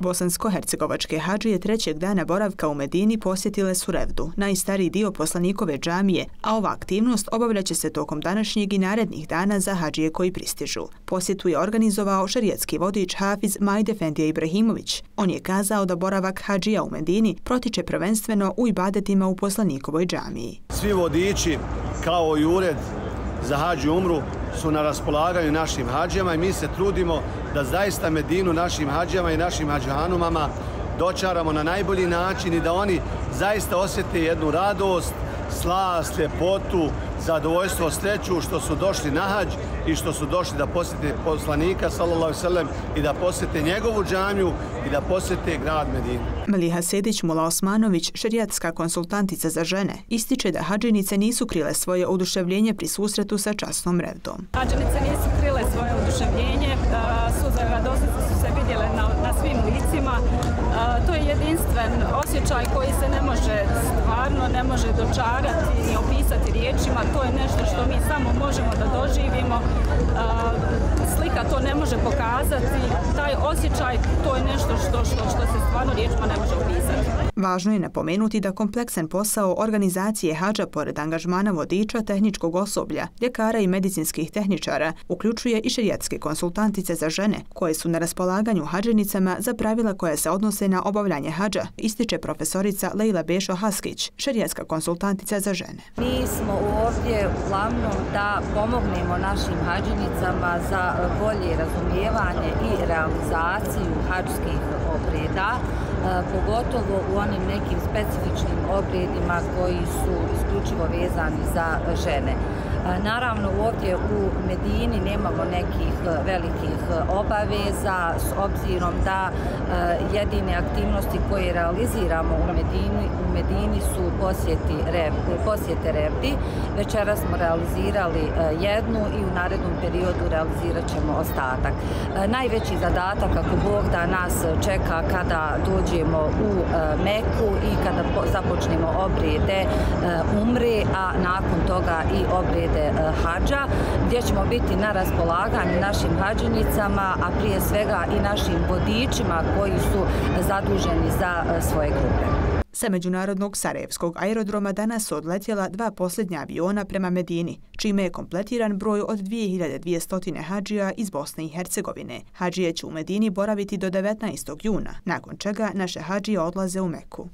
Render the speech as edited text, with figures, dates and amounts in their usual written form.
Bosansko-hercegovačke hadžije trećeg dana boravka u Medini posjetile su Revdu, najstariji dio poslanikove džamije, a ova aktivnost obavljaće se tokom današnjeg i narednih dana za hadžije koji pristižu. Posjetu je organizovao šerijatski vodič Hafiz Majd Efendija Ibrahimović. On je kazao da boravak hadžija u Medini protiče prvenstveno u ibadetima u poslanikovoj džamiji. Svi vodiči, kao i ured za hadž i umru, su na raspolaganju našim hadžijama i mi se trudimo da zaista Medinu našim hadžijama i našim hadžanumama dočaramo na najbolji način i da oni zaista osjete jednu radost, slast, ljepotu, zadovoljstvo, sreću što su došli na hadž i što su došli da posjete poslanika sallallahu alejhi ve sellem i da posjete njegovu džamiju i da posjete grad Medinu. Meliha Sedić Mula Osmanović, šerijatska konsultantica za žene, ističe da hadžinice nisu krile svoje oduševljenje pri susretu sa časnom Revdom. Hadžinice nisu krile svoje oduševljenje, suze radosti su se vidjele na svim licima. To je jedinstven osjećaj koji se ne može stvarno, ne može dočarati ni opisati riječima. To je nešto što mi samo možemo da doživimo. Slika to ne može pokazati. Taj osjećaj, to je nešto što se stvarno riječima ne može opisati. Važno je napomenuti da kompleksan posao organizacije hadža pored angažmana vodiča, tehničkog osoblja, ljekara i medicinskih tehničara uključuje i šerijatske konsultantice za žene koje su na raspolaganju hadžinicama za pravila koja se odnose na obavljanje hadža, ističe profesorica Lejla Bešo Haskić, šerijatska konsultantica za žene. Mi smo ovdje uglavnom da pomognemo našim hadžinicama za bolje razumijevanje i realizaciju hadžskih obreda, pogotovo u onim nekim specifičnim obredima koji su isključivo vezani za žene. Naravno, ovdje u Medini nemamo nekih velikih obaveza s obzirom da jedine aktivnosti koje realiziramo u Medini su posjete Revdi. Večeras smo realizirali jednu i u narednom periodu realizirat ćemo ostatak. Najveći zadatak, ako Bog da, nas čeka kada dođemo u Meku i kada započnemo obrede umre, a nakon toga i obrede hadža, gdje ćemo biti na raspolaganju našim hadžinicama, a prije svega i našim vodičima koji su zaduženi za svoje grupe. Sa međunarodnog Sarajevskog aerodroma danas su odletjela 2 posljednja aviona prema Medini, čime je kompletiran broj od 2200 hadžija iz Bosne i Hercegovine. Hadžije će u Medini boraviti do 19. juna, nakon čega naše hadžije odlaze u Meku.